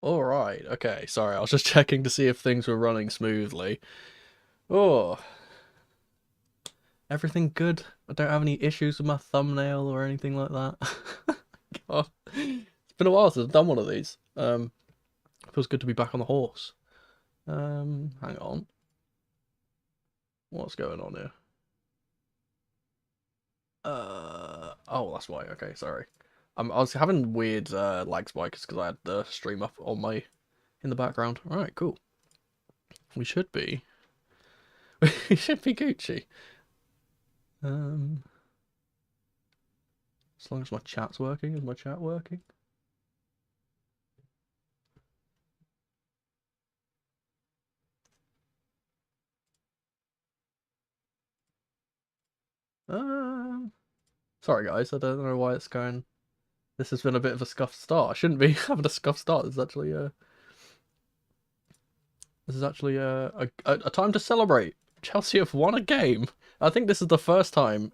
Alright, okay, sorry, I was just checking to see if things were running smoothly. Oh, everything good? I don't have any issues with my thumbnail or anything like that. God, it's been a while since I've done one of these. Feels good to be back on the horse. Hang on. What's going on here? Oh, that's why. Okay, sorry. I was having weird lag spikes because I had the stream up on my in the background. All right, cool. We should be. We should be Gucci. As long as my chat's working. Is my chat working? Sorry guys, I don't know why it's going. This has been a bit of a scuffed start. I shouldn't be having a scuffed start. This is actually a time to celebrate. Chelsea have won a game. I think this is the first time,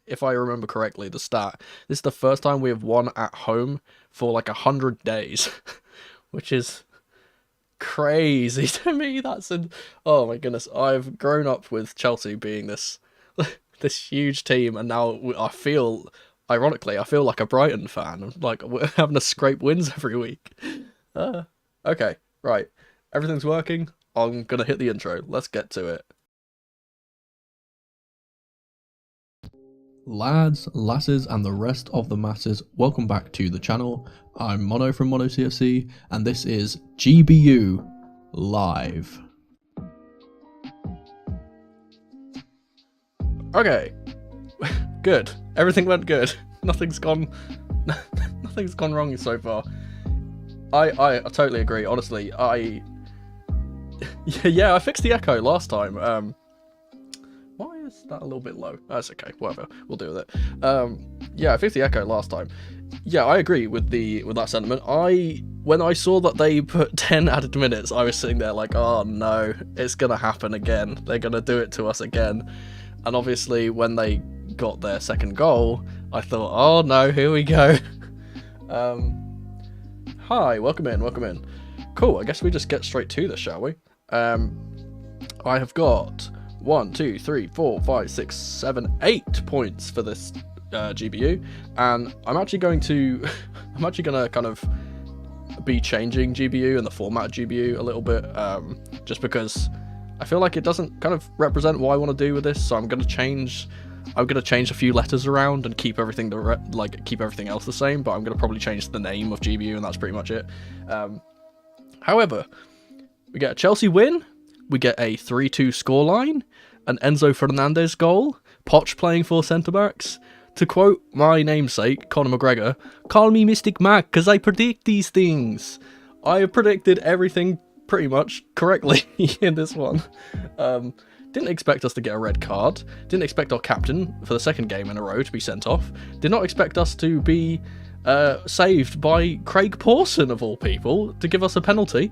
if I remember correctly, the stat. This is the first time we have won at home for like 100 days, which is crazy to me. Oh my goodness. I've grown up with Chelsea being this this huge team, and now ironically, I feel like a Brighton fan. Like we're having to scrape wins every week. Okay, right. Everything's working. I'm gonna hit the intro. Let's get to it. Lads, lasses, and the rest of the masses, welcome back to the channel. I'm Mono from Mono CFC, and this is GBU Live. Okay, good. Everything went good. Nothing's gone wrong so far. I totally agree. Honestly, yeah, I fixed the echo last time. Why is that a little bit low? That's okay, whatever, we'll deal with it. Yeah, I fixed the echo last time. Yeah, I agree with that sentiment. When I saw that they put 10 added minutes, I was sitting there like, oh no, it's gonna happen again. They're gonna do it to us again. And obviously, when they got their second goal, I thought, oh no, here we go. Hi, welcome in. Cool, I guess we just get straight to this, shall we? I have got 1, 2, 3, 4, 5, 6, 7, 8 points for this GBU, and I'm actually gonna kind of be changing GBU and the format of GBU a little bit, just because I feel like it doesn't kind of represent what I want to do with this. So I'm gonna change a few letters around and keep everything keep everything else the same, but I'm gonna probably change the name of GBU, and that's pretty much it. However, we get a Chelsea win. We get a 3-2 scoreline, an Enzo Fernandez goal, Poch playing 4 centre-backs. To quote my namesake, Conor McGregor, call me Mystic Mac, because I predict these things. I have predicted everything pretty much correctly in this one. Didn't expect us to get a red card. Didn't expect our captain for the second game in a row to be sent off. Did not expect us to be saved by Craig Pawson, of all people, to give us a penalty.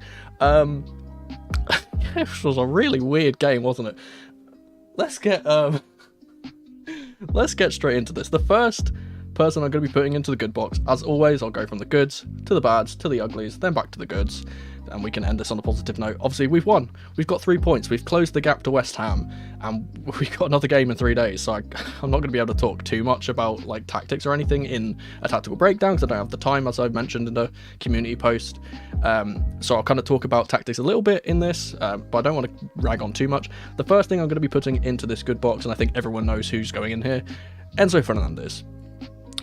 It was a really weird game, wasn't it? Let's get straight into this. The first person I'm going to be putting into the good box, as always, I'll go from the goods to the bads to the uglies, then back to the goods, and we can end this on a positive note. Obviously, we've won. We've got 3 points. We've closed the gap to West Ham, and we've got another game in 3 days, so I'm not going to be able to talk too much about like tactics or anything in a tactical breakdown, because I don't have the time, as I've mentioned in the community post. So I'll kind of talk about tactics a little bit in this, but I don't want to rag on too much. The first thing I'm going to be putting into this good box, and I think everyone knows who's going in here, Enzo Fernandez.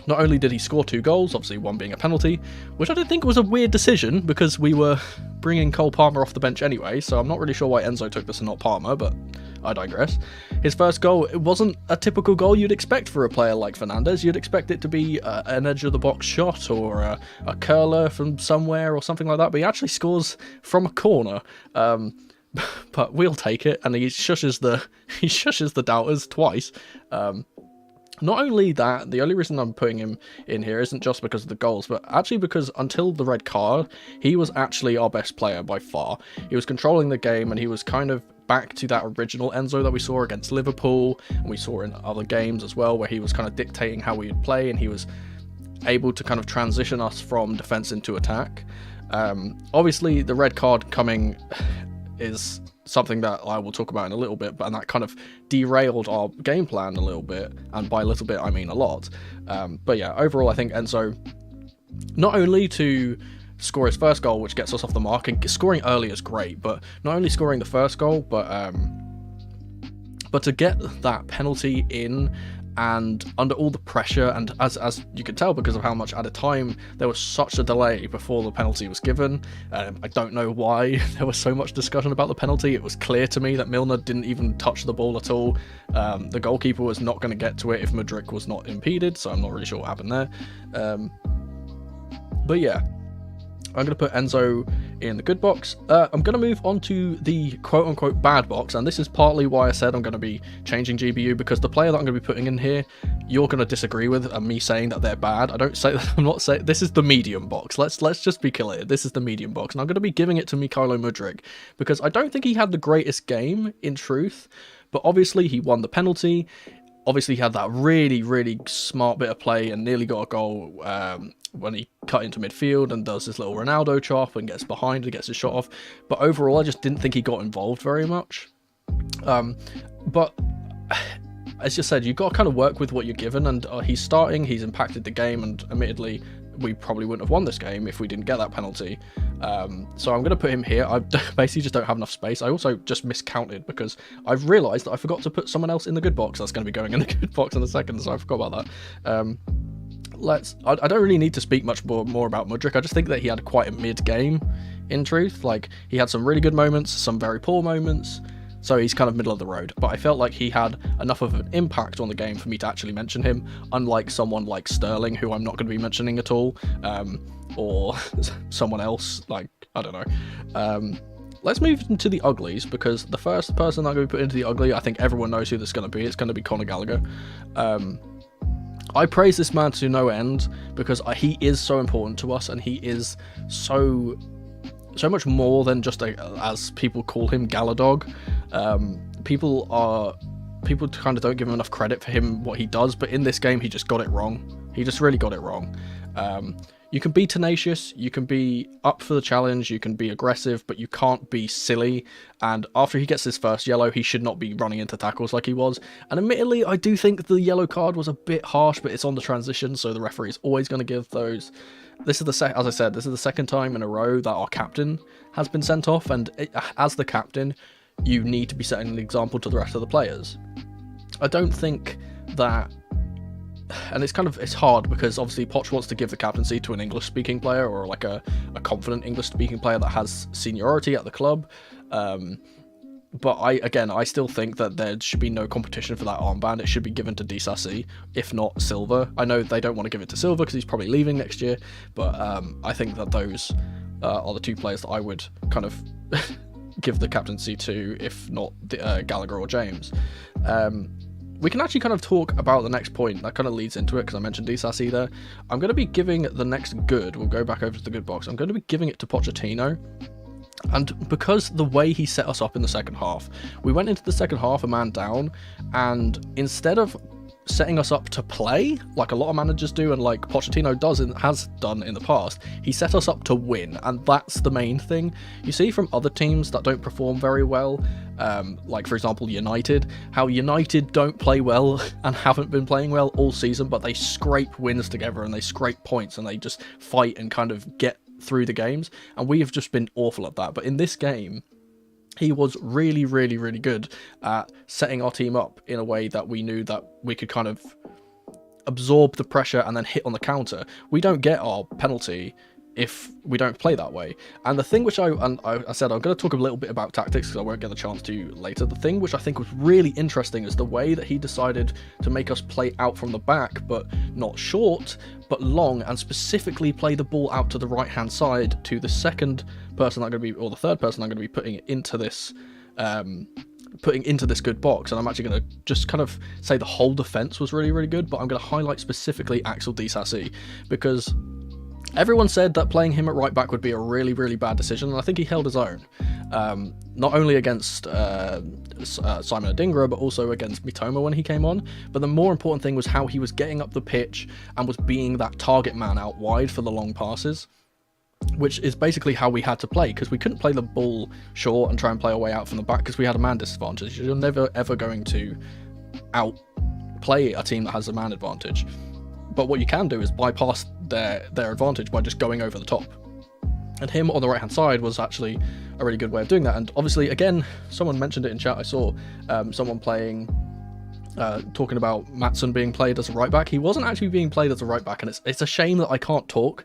Not only did he score 2 goals, obviously one being a penalty, which I didn't think was a weird decision because we were bringing Cole Palmer off the bench anyway, so I'm not really sure why Enzo took this and not Palmer, but I digress. His first goal, it wasn't a typical goal you'd expect for a player like Fernandez. You'd expect it to be an edge of the box shot or a curler from somewhere or something like that, but he actually scores from a corner. But we'll take it, and he shushes the doubters twice. Not only that, the only reason I'm putting him in here isn't just because of the goals, but actually because until the red card, he was actually our best player by far. He was controlling the game, and he was kind of back to that original Enzo that we saw against Liverpool, and we saw in other games as well, where he was kind of dictating how we would play, and he was able to kind of transition us from defence into attack. Obviously, the red card coming is something that I will talk about in a little bit, and that kind of derailed our game plan a little bit, and by a little bit I mean a lot. But yeah, overall I think Enzo, not only to score his first goal, which gets us off the mark, and scoring early is great, but not only scoring the first goal, but to get that penalty in and under all the pressure, and as you can tell because of how much added time there was such a delay before the penalty was given. I don't know why there was so much discussion about the penalty. It was clear to me that Milner didn't even touch the ball at all. The goalkeeper was not going to get to it if Mudryk was not impeded, so I'm not really sure what happened there. But yeah, I'm going to put Enzo in the good box. I'm going to move on to the quote-unquote bad box, and this is partly why I said I'm going to be changing GBU, because the player that I'm going to be putting in here, you're going to disagree with, and me saying that they're bad. I'm not saying this is the medium box. Let's just be clear. This is the medium box, and I'm going to be giving it to Mykhailo Mudryk because I don't think he had the greatest game in truth, but obviously he won the penalty. Obviously, he had that really, really smart bit of play and nearly got a goal when he cut into midfield and does this little Ronaldo chop and gets behind and gets his shot off. But overall, I just didn't think he got involved very much. But as you said, you've got to kind of work with what you're given, and he's starting, he's impacted the game, and admittedly, we probably wouldn't have won this game if we didn't get that penalty. So I'm going to put him here. I basically just don't have enough space. I also just miscounted because I've realised that I forgot to put someone else in the good box. That's going to be going in the good box in a second, so I forgot about that. I don't really need to speak much more about Mudryk. I just think that he had quite a mid-game, in truth. Like, he had some really good moments, some very poor moments, so he's kind of middle of the road. But I felt like he had enough of an impact on the game for me to actually mention him, unlike someone like Sterling, who I'm not going to be mentioning at all, or someone else, like, I don't know. Let's move into the uglies, because the first person I'm going to put into the ugly, I think everyone knows who this is going to be. It's going to be Conor Gallagher. I praise this man to no end because he is so important to us, and he is so much more than just as people call him, Galladog. People kind of don't give him enough credit for what he does, but in this game he just got it wrong. He just really got it wrong. You can be tenacious, you can be up for the challenge, you can be aggressive, but you can't be silly. And after he gets his first yellow, he should not be running into tackles like he was. And admittedly, I do think the yellow card was a bit harsh, but it's on the transition, so the referee is always going to give those. This is as I said, this is the second time in a row that our captain has been sent off, and as the captain, you need to be setting an example to the rest of the players. I don't think that. And it's hard because obviously Poch wants to give the captaincy to an English-speaking player, or like a confident English-speaking player that has seniority at the club. But I still think that there should be no competition for that armband. It should be given to Disasi, if not Silva. I know they don't want to give it to Silva because he's probably leaving next year, but I think that those are the two players that I would kind of give the captaincy to, if not Gallagher or James. We can actually kind of talk about the next point. That kind of leads into it because I mentioned Disasi there. I'm going to be giving the next good. We'll go back over to the good box. I'm going to be giving it to Pochettino. And because the way he set us up in the second half, we went into the second half a man down, and instead of setting us up to play like a lot of managers do, and like Pochettino does and has done in the past, he set us up to win, and that's the main thing. You see from other teams that don't perform very well, like for example United, how United don't play well and haven't been playing well all season, but they scrape wins together and they scrape points and they just fight and kind of get through the games, and we have just been awful at that. But in this game, he was really, really, really good at setting our team up in a way that we knew that we could kind of absorb the pressure and then hit on the counter. We don't get our penalty if we don't play that way. And the thing which I said I'm going to talk a little bit about tactics because I won't get the chance to later. The thing which I think was really interesting is the way that he decided to make us play out from the back, but not short, but long, and specifically play the ball out to the right hand side to the second person I'm going to be, or the third person I'm going to be putting into this good box. And I'm actually going to just kind of say the whole defense was really, really good, but I'm going to highlight specifically Axel Disasi, because everyone said that playing him at right back would be a really, really bad decision, and I think he held his own. Not only against Simon Adingra, but also against Mitoma when he came on. But the more important thing was how he was getting up the pitch and was being that target man out wide for the long passes. which is basically how we had to play, because we couldn't play the ball short and try and play our way out from the back because we had a man disadvantage. You're never ever going to outplay a team that has a man advantage. But what you can do is bypass their advantage by just going over the top. And him on the right hand side was actually a really good way of doing that. And obviously, again, someone mentioned it in chat. I saw someone talking about Maatsen being played as a right back. He wasn't actually being played as a right back, and it's a shame that I can't talk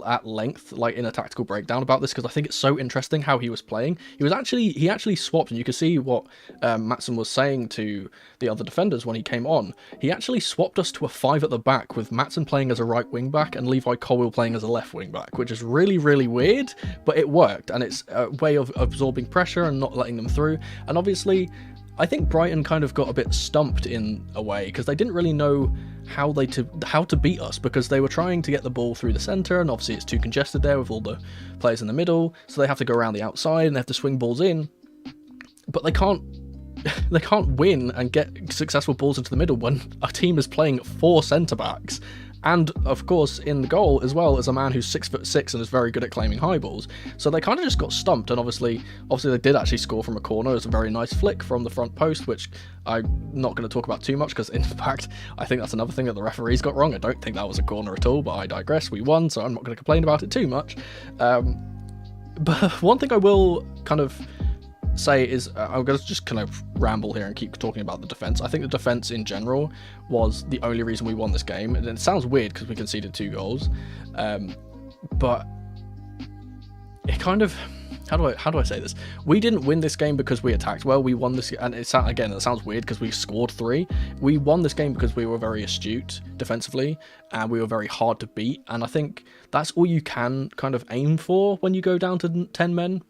at length, like in a tactical breakdown about this, because I think it's so interesting how he was playing. He actually swapped, and you can see what Maatsen was saying to the other defenders when he came on. He actually swapped us to a 5 at the back, with Maatsen playing as a right wing back and Levi Colwill playing as a left wing back, which is really, really weird, but it worked, and it's a way of absorbing pressure and not letting them through. And obviously, I think Brighton kind of got a bit stumped in a way, because they didn't really know how to beat us, because they were trying to get the ball through the centre, and obviously it's too congested there with all the players in the middle, so they have to go around the outside and they have to swing balls in, but they can't win and get successful balls into the middle when a team is playing 4 centre backs. And of course, in the goal as well, is a man who's 6'6" and is very good at claiming high balls. So they kind of just got stumped. And obviously they did actually score from a corner. It was a very nice flick from the front post, which I'm not going to talk about too much, because in fact, I think that's another thing that the referees got wrong. I don't think that was a corner at all, but I digress. We won, so I'm not going to complain about it too much. But one thing I will kind of say is, I'm going to just kind of ramble here and keep talking about the defence. I think the defence in general was the only reason we won this game, and it sounds weird because we conceded 2 goals, but it kind of, how do I say this? We didn't win this game because we attacked well. We won this, and it sounds weird because we scored 3. We won this game because we were very astute defensively and we were very hard to beat, and I think that's all you can kind of aim for when you go down to 10 men.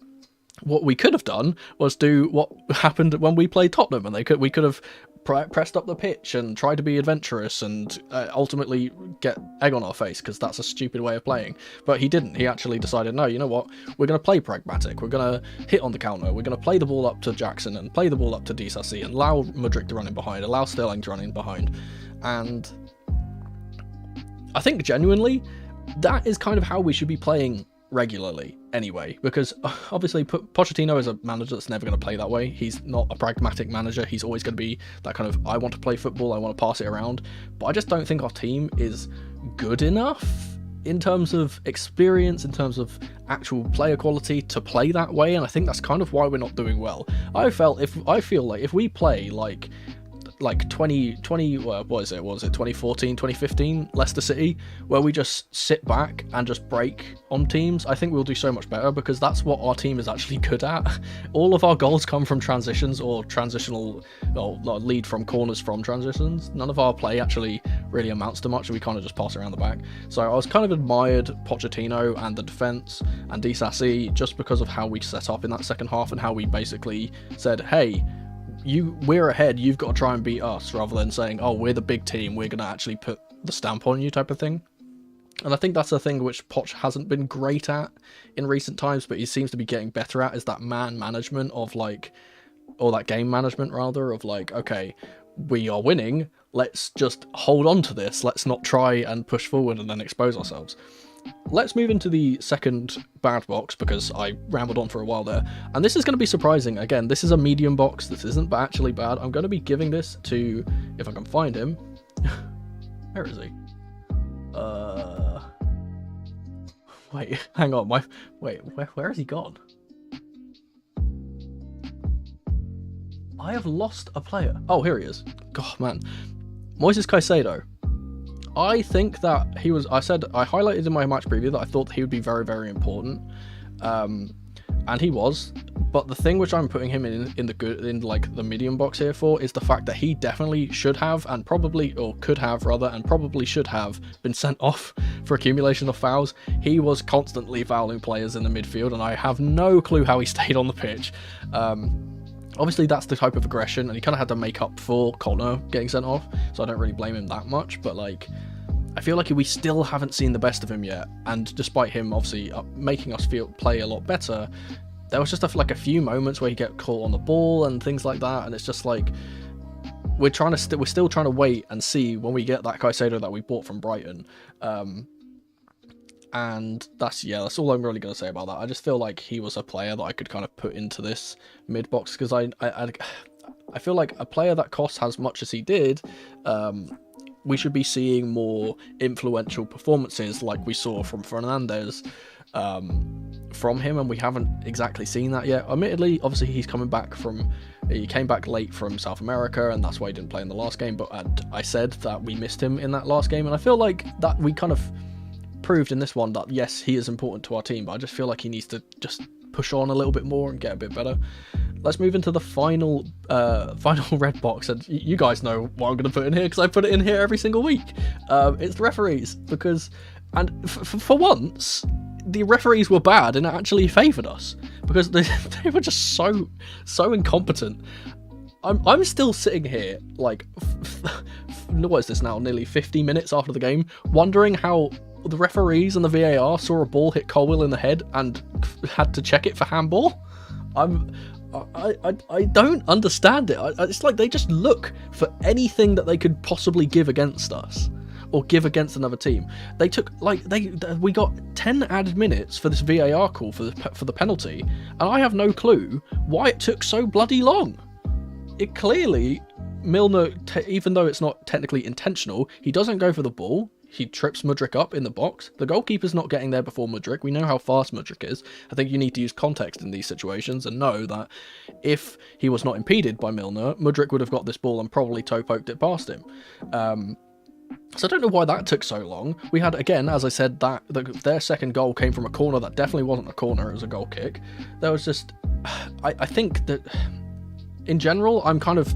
What we could have done was do what happened when we played Tottenham, and we could have pressed up the pitch and tried to be adventurous and ultimately get egg on our face, because that's a stupid way of playing. But he didn't. He actually decided, no, you know what, we're going to play pragmatic, we're going to hit on the counter, we're going to play the ball up to Jackson and play the ball up to Disasi and allow Mudryk to run in behind, allow Sterling to run in behind. And I think genuinely that is kind of how we should be playing regularly anyway, because obviously Pochettino is a manager that's never going to play that way. He's not a pragmatic manager. He's always going to be that kind of, I want to play football, I want to pass it around. But I just don't think our team is good enough in terms of experience, in terms of actual player quality to play that way, and I think that's kind of why we're not doing well. I feel like if we play like 2014, 2015 Leicester City, where we just sit back and just break on teams, I think we'll do so much better, because that's what our team is actually good at. All of our goals come from transitions or lead from corners from transitions. None of our play actually really amounts to much, and we kind of just pass around the back. So I was kind of admired Pochettino and the defence and Disasi just because of how we set up in that second half and how we basically said, hey, we're ahead, you've got to try and beat us, rather than saying, oh, we're the big team, we're going to actually put the stamp on you type of thing. And I think that's a thing which Poch hasn't been great at in recent times, but he seems to be getting better at, is that man management of or that game management rather, of okay, we are winning, let's just hold on to this, let's not try and push forward and then expose ourselves. Let's move into the second bad box, because I rambled on for a while there. And this is going to be surprising. Again, this is a medium box. This isn't actually bad. I'm going to be giving this to, if I can find him. Where is he? Wait, hang on. Where has he gone? I have lost a player. Oh, here he is. God, man. Moises Caicedo. I think that I highlighted in my match preview that I thought he would be very, very important, and he was. But the thing which I'm putting him in the medium box here for is the fact that he definitely should have, and probably, or could have rather, and probably should have been sent off for accumulation of fouls. He was constantly fouling players in the midfield, and I have no clue how he stayed on the pitch. Obviously, that's the type of aggression, and he kind of had to make up for Connor getting sent off, so I don't really blame him that much, but I feel like we still haven't seen the best of him yet, and despite him obviously making us play a lot better, there was just a few moments where he get caught on the ball and things like that, and it's just we're still trying to wait and see when we get that Caicedo that we bought from Brighton. And that's all I'm really going to say about that. I just feel like he was a player that I could kind of put into this mid box, because I feel like a player that costs as much as he did, we should be seeing more influential performances like we saw from Fernandez from him, and we haven't exactly seen that yet. Admittedly, obviously he came back late from South America, and that's why he didn't play in the last game, but I said that we missed him in that last game, and I feel like that we kind of proved in this one that yes, he is important to our team, but I just feel like he needs to just push on a little bit more and get a bit better. Let's move into the final red box, and you guys know what I'm going to put in here because I put it in here every single week. It's the referees, because for once the referees were bad and it actually favoured us, because they were just so incompetent. I'm still sitting here like what is this now, nearly 50 minutes after the game, wondering how the referees and the VAR saw a ball hit Colwill in the head and had to check it for handball. I don't understand it. It's like they just look for anything that they could possibly give against us or give against another team. They took we got 10 added minutes for this VAR call for the penalty, and I have no clue why it took so bloody long. It clearly, Milner, even though it's not technically intentional, he doesn't go for the ball. He trips Mudryk up in the box. The goalkeeper's not getting there before Mudryk. We know how fast Mudryk is. I think you need to use context in these situations and know that if he was not impeded by Milner, Mudryk would have got this ball and probably toe-poked it past him. So I don't know why that took so long. We had, again, as I said, their second goal came from a corner that definitely wasn't a corner. It was a goal kick. There was just... I think that, in general, I'm kind of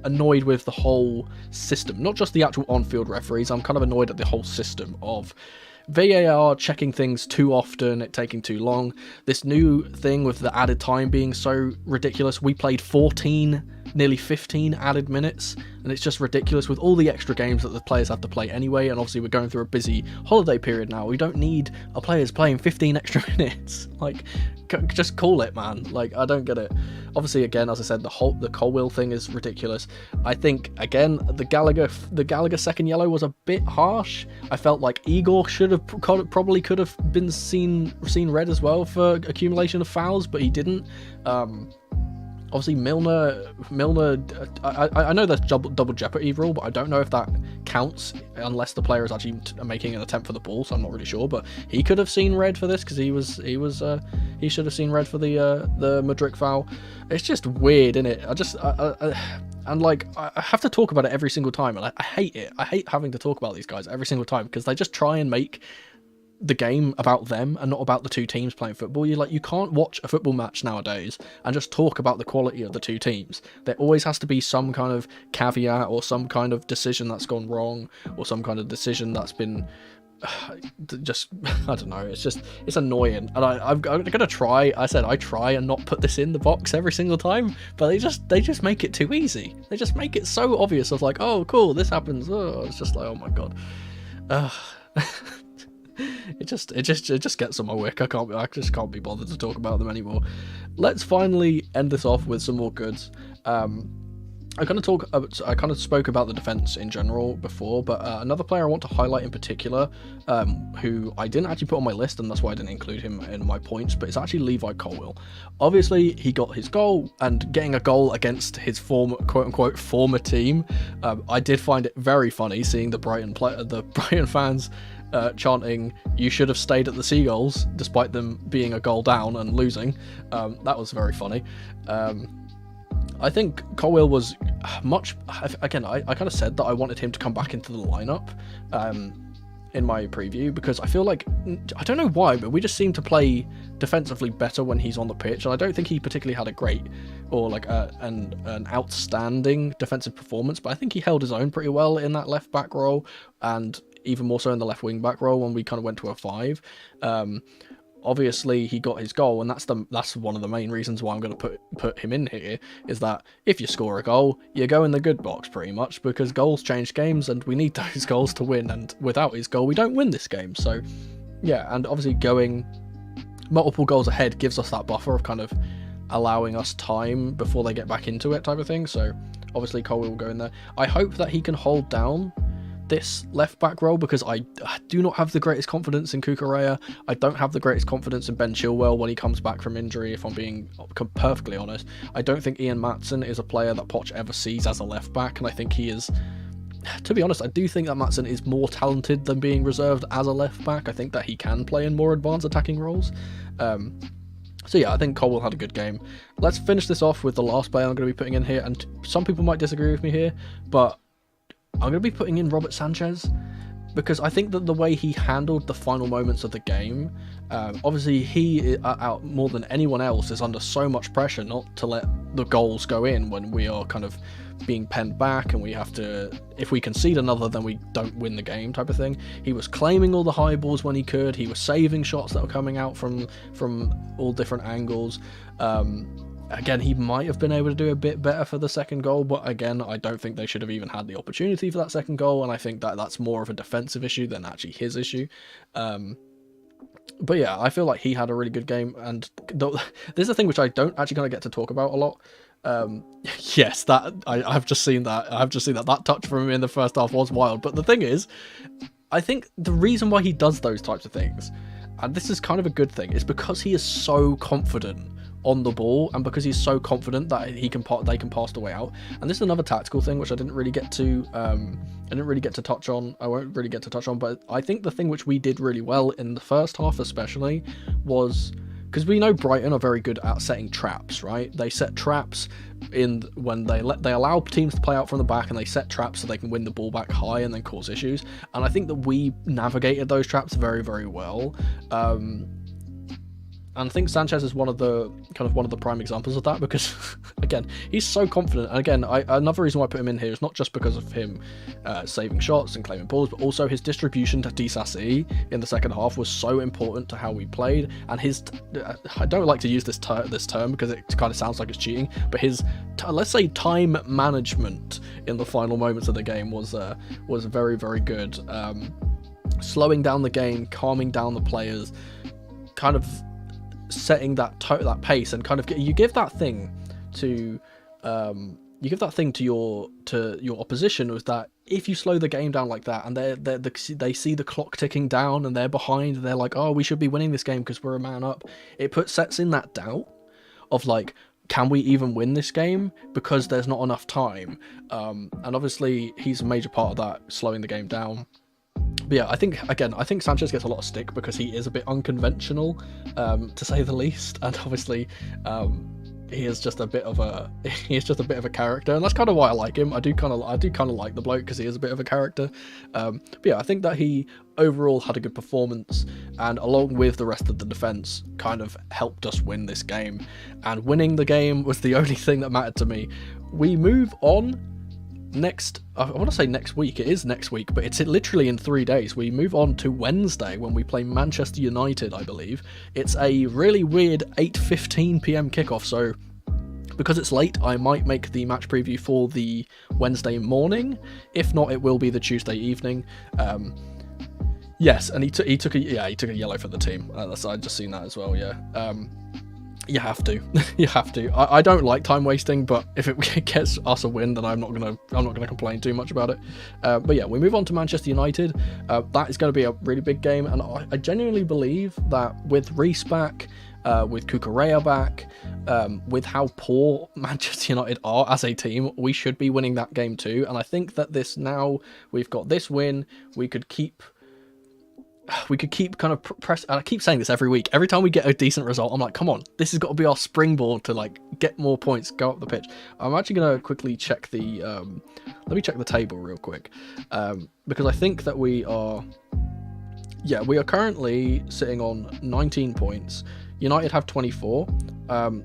annoyed with the whole system, not just the actual on-field referees. I'm kind of annoyed at the whole system of VAR checking things too often, it taking too long. This new thing with the added time being so ridiculous. We played 14, nearly 15 added minutes, and it's just ridiculous with all the extra games that the players have to play anyway, and obviously we're going through a busy holiday period now. We don't need our players playing 15 extra minutes. Like, just call it, man. Like, I don't get it. Obviously, again, as I said, the Colwill thing is ridiculous. I think, again, the Gallagher second yellow was a bit harsh. I felt like Igor probably could have been seen red as well for accumulation of fouls, but he didn't. Obviously, Milner. I know there's double jeopardy rule, but I don't know if that counts unless the player is actually making an attempt for the ball. So I'm not really sure. But he could have seen red for this because he should have seen red for the Mudryk foul. It's just weird, isn't it? I have to talk about it every single time, and I hate it. I hate having to talk about these guys every single time because they just try and make the game about them and not about the two teams playing football. You can't watch a football match nowadays and just talk about the quality of the two teams. There always has to be some kind of caveat or some kind of decision that's gone wrong or some kind of decision that's been just, I don't know, it's annoying. And I'm gonna try, I try and not put this in the box every single time, but they just make it too easy. They just make it so obvious of like, oh cool, this happens. Oh, it's just like, oh my god. It just gets on my wick. I just can't be bothered to talk about them anymore. Let's finally end this off with some more goods. I kind of spoke about the defense in general before, but another player I want to highlight in particular, who I didn't actually put on my list, and that's why I didn't include him in my points, but it's actually Levi Colwill. Obviously, he got his goal, and getting a goal against his quote-unquote former team, I did find it very funny seeing the Brighton fans chanting, "You should have stayed at the Seagulls," despite them being a goal down and losing. That was very funny. I think Colwill was much... Again, I kind of said that I wanted him to come back into the lineup in my preview, because I feel like... I don't know why, but we just seem to play defensively better when he's on the pitch, and I don't think he particularly had a great or like an outstanding defensive performance, but I think he held his own pretty well in that left-back role, and even more so in the left wing-back role when we kind of went to a 5. Obviously he got his goal, and that's one of the main reasons why I'm going to put him in here, is that if you score a goal, you go in the good box pretty much, because goals change games and we need those goals to win, and without his goal we don't win this game. So yeah, and obviously going multiple goals ahead gives us that buffer of kind of allowing us time before they get back into it type of thing. So obviously Colwill will go in there. I hope that he can hold down this left back role because I do not have the greatest confidence in Cucurella. I don't have the greatest confidence in Ben Chilwell when he comes back from injury, if I'm being perfectly honest. I don't think Ian Maatsen is a player that Poch ever sees as a left back, and I think he is, to be honest, I do think that Maatsen is more talented than being reserved as a left back. I think that he can play in more advanced attacking roles. So yeah, I think Colwill had a good game. Let's finish this off with the last player I'm going to be putting in here, and some people might disagree with me here, but I'm going to be putting in Robert Sanchez, because I think that the way he handled the final moments of the game, obviously he, out more than anyone else, is under so much pressure not to let the goals go in when we are kind of being penned back and we have to, if we concede another, then we don't win the game type of thing. He was claiming all the high balls when he could. He was saving shots that were coming out from all different angles. Again, he might have been able to do a bit better for the second goal, but again, I don't think they should have even had the opportunity for that second goal, and I think that that's more of a defensive issue than actually his issue. But yeah, I feel like he had a really good game, and this is the thing which I don't actually kind of get to talk about a lot. Yes, that I've just seen that. That touch from him in the first half was wild, but the thing is, I think the reason why he does those types of things, and this is kind of a good thing, is because he is so confident on the ball, and because he's so confident that they can pass the way out. And this is another tactical thing which I didn't really get to touch on. I won't really get to touch on, but I think the thing which we did really well in the first half especially was, because we know Brighton are very good at setting traps, right? They set traps in when they allow teams to play out from the back, and they set traps so they can win the ball back high and then cause issues. And I think that we navigated those traps very, very well. And I think Sanchez is one of the prime examples of that, because again, he's so confident. And again, another reason why I put him in here is not just because of him saving shots and claiming balls, but also his distribution to Disasi in the second half was so important to how we played. And his, I don't like to use this term because it kind of sounds like it's cheating, but his, let's say, time management in the final moments of the game was very, very good. Slowing down the game, calming down the players, kind of setting that pace, and kind of you give that thing to your opposition, was that if you slow the game down like that, and they see the clock ticking down and they're behind, and they're like, oh, we should be winning this game because we're a man up, it sets in that doubt of like, can we even win this game because there's not enough time. And obviously he's a major part of that, slowing the game down. But yeah, I think Sanchez gets a lot of stick because he is a bit unconventional, to say the least, and obviously he is just a bit of a character, and that's kind of why I like him. I do kind of like the bloke because he is a bit of a character. But yeah, I think that he overall had a good performance, and along with the rest of the defense, kind of helped us win this game. And winning the game was the only thing that mattered to me. We move on. I want to say next week. It is next week, but it's literally in 3 days. We move on to Wednesday when we play Manchester United, I believe. It's a really weird 8:15 p.m. kickoff, so because it's late, I might make the match preview for the Wednesday morning. If not, it will be the Tuesday evening. Yes, and he took a yellow for the team. I just seen that as well. Yeah. You have to. You have to. I don't like time wasting, but if it gets us a win, then I'm not gonna complain too much about it. But yeah, we move on to Manchester United. That is going to be a really big game, and I genuinely believe that with Reece back, with Cucurella back, with how poor Manchester United are as a team, we should be winning that game too. And I think that we've got this win, we could keep kind of press, and I keep saying this every week. Every time we get a decent result, I'm like, come on, this has got to be our springboard to like get more points, go up the pitch. I'm actually going to quickly check let me check the table real quick, because I think that we are currently sitting on 19 points. United have 24,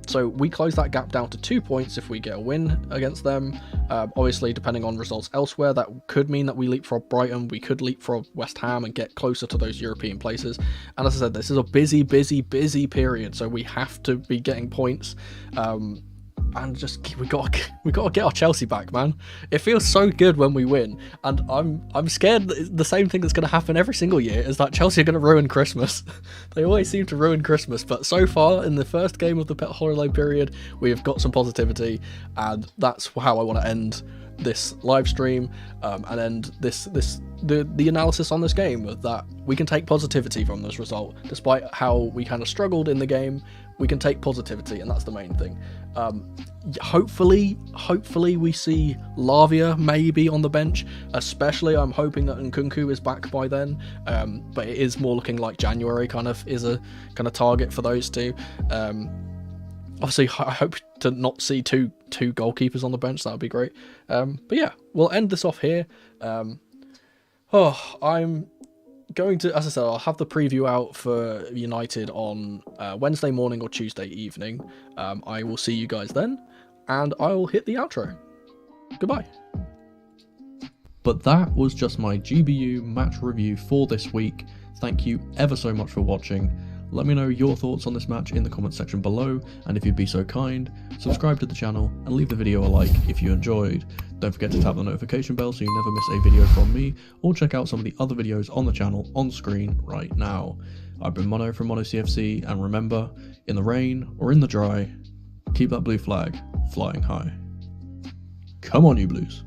so we close that gap down to 2 points if we get a win against them. Obviously, depending on results elsewhere, that could mean that we leapfrog Brighton, we could leapfrog West Ham and get closer to those European places. And as I said, this is a busy period, so we have to be getting points. And just we gotta get our Chelsea back, man. It feels so good when we win, and I'm scared that the same thing that's going to happen every single year is that Chelsea are going to ruin Christmas. They always seem to ruin Christmas, but so far in the first game of the holiday period, we have got some positivity, and that's how I want to end this live stream and end the analysis on this game, that we can take positivity from this result. Despite how we kind of struggled in the game, we can take positivity, and that's the main thing. Hopefully we see Lavia maybe on the bench, especially I'm hoping that Nkunku is back by then, but it is more looking like January kind of is a kind of target for those two. Obviously I hope to not see two goalkeepers on the bench, that would be great. But yeah, we'll end this off here. I'm going to, as I said, I'll have the preview out for United on Wednesday morning or Tuesday evening. I will see you guys then, and I'll hit the outro. Goodbye. But that was just my GBU match review for this week. Thank you ever so much for watching. Let me know your thoughts on this match in the comment section below, and if you'd be so kind, subscribe to the channel and leave the video a like if you enjoyed. Don't forget to tap the notification bell so you never miss a video from me, or check out some of the other videos on the channel on screen right now. I've been Mono from Mono CFC, and remember, in the rain or in the dry, keep that blue flag flying high. Come on, you Blues.